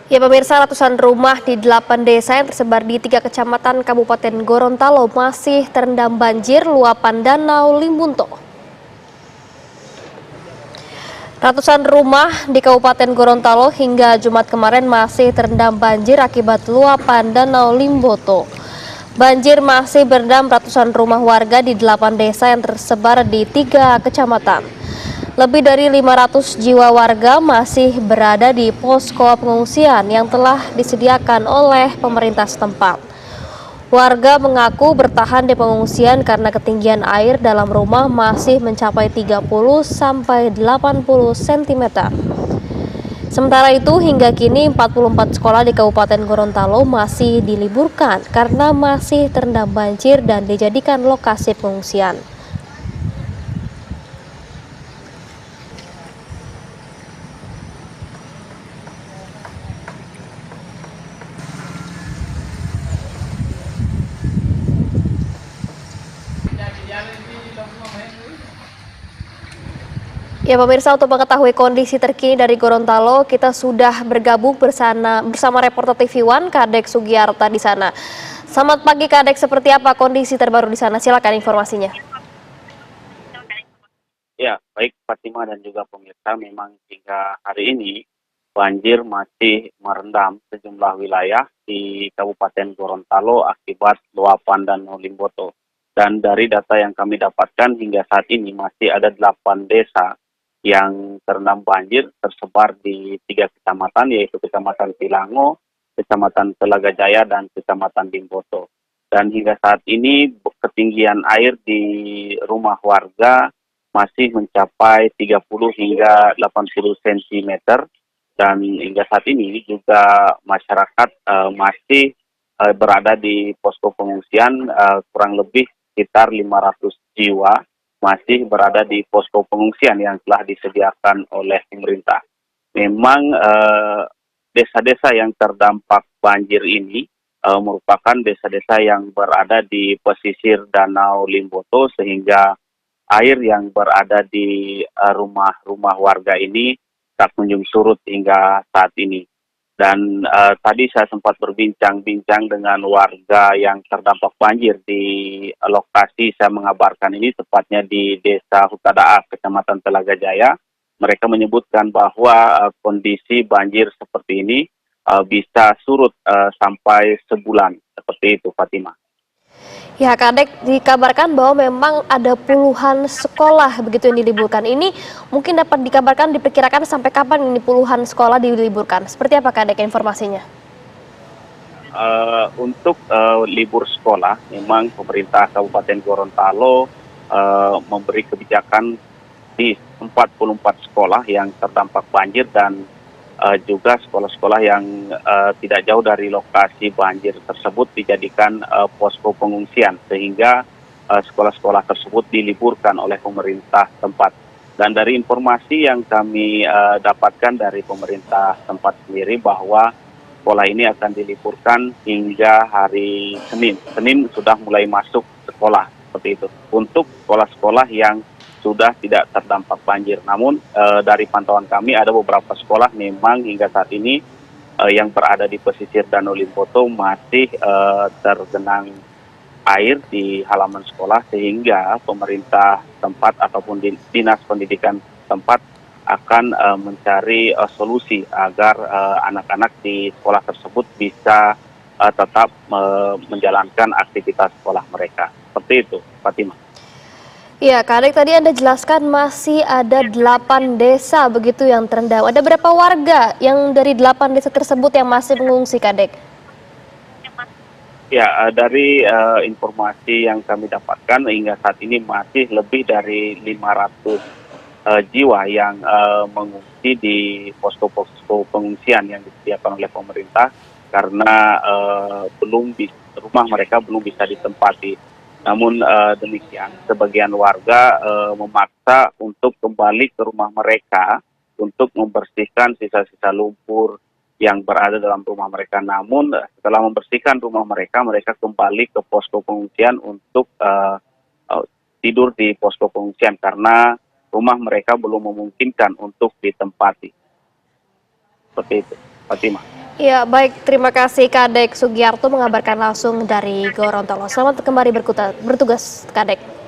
Ya pemirsa, ratusan rumah di 8 desa yang tersebar di 3 kecamatan Kabupaten Gorontalo masih terendam banjir luapan Danau Limbunto. Ratusan rumah di Kabupaten Gorontalo hingga Jumat kemarin masih terendam banjir akibat luapan Danau Limboto. Banjir masih berendam ratusan rumah warga di 8 desa yang tersebar di 3 kecamatan. Lebih dari 500 jiwa warga masih berada di posko pengungsian yang telah disediakan oleh pemerintah setempat. Warga mengaku bertahan di pengungsian karena ketinggian air dalam rumah masih mencapai 30 sampai 80 cm. Sementara itu, hingga kini 44 sekolah di Kabupaten Gorontalo masih diliburkan karena masih terendam banjir dan dijadikan lokasi pengungsian. Ya pemirsa, untuk mengetahui kondisi terkini dari Gorontalo, kita sudah bergabung bersama reporter TV One, Kadek Sugiyarta di sana. Selamat pagi Kadek, seperti apa kondisi terbaru di sana? Silakan informasinya. Ya, baik Fatima dan juga pemirsa, memang hingga hari ini banjir masih merendam sejumlah wilayah di Kabupaten Gorontalo akibat luapan Danau Limboto. Dan dari data yang kami dapatkan hingga saat ini masih ada 8 desa yang terendam banjir tersebar di 3 kecamatan, yaitu Kecamatan Pilango, Kecamatan Telaga Jaya, dan Kecamatan Limboto. Dan hingga saat ini ketinggian air di rumah warga masih mencapai 30 hingga 80 cm, dan hingga saat ini juga masyarakat masih berada di posko pengungsian, kurang lebih sekitar 500 jiwa masih berada di posko pengungsian yang telah disediakan oleh pemerintah. Memang desa-desa yang terdampak banjir ini merupakan desa-desa yang berada di pesisir Danau Limboto, sehingga air yang berada di rumah-rumah warga ini tak kunjung surut hingga saat ini. Dan tadi saya sempat berbincang-bincang dengan warga yang terdampak banjir di lokasi saya mengabarkan ini, tepatnya di Desa Hutadaa, Kecamatan Telaga Jaya. Mereka menyebutkan bahwa kondisi banjir seperti ini bisa surut sampai sebulan, seperti itu, Fatima. Ya Kadek, dikabarkan bahwa memang ada puluhan sekolah begitu yang diliburkan. Ini mungkin dapat dikabarkan, diperkirakan sampai kapan ini puluhan sekolah diliburkan? Seperti apa Kadek informasinya? Untuk libur sekolah, memang pemerintah Kabupaten Gorontalo memberi kebijakan di 44 sekolah yang terdampak banjir, dan juga sekolah-sekolah yang tidak jauh dari lokasi banjir tersebut dijadikan posko pengungsian, sehingga sekolah-sekolah tersebut diliburkan oleh pemerintah tempat. Dan dari informasi yang kami dapatkan dari pemerintah tempat sendiri, bahwa sekolah ini akan diliburkan hingga hari Senin. Senin sudah mulai masuk sekolah, seperti itu. Untuk sekolah-sekolah yang sudah tidak terdampak banjir. Namun dari pantauan kami ada beberapa sekolah memang hingga saat ini yang berada di pesisir Danau Limboto masih tergenang air di halaman sekolah, sehingga pemerintah tempat ataupun dinas pendidikan tempat akan mencari solusi agar anak-anak di sekolah tersebut bisa tetap menjalankan aktivitas sekolah mereka. Seperti itu, Fatima. Ya Kadek, tadi Anda jelaskan masih ada 8 desa begitu yang terendam. Ada berapa warga yang dari 8 desa tersebut yang masih mengungsi Kadek? Ya, dari informasi yang kami dapatkan hingga saat ini masih lebih dari 500 jiwa yang mengungsi di posko-posko pengungsian yang disediakan oleh pemerintah, karena rumah mereka belum bisa ditempati. Namun demikian, sebagian warga memaksa untuk kembali ke rumah mereka untuk membersihkan sisa-sisa lumpur yang berada dalam rumah mereka. Namun setelah membersihkan rumah mereka, mereka kembali ke posko pengungsian untuk tidur di posko pengungsian karena rumah mereka belum memungkinkan untuk ditempati. Seperti itu, Fatima. Ya, baik. Terima kasih Kadek Sugiarto mengabarkan langsung dari Gorontalo. Selamat kembali bertugas, Kadek.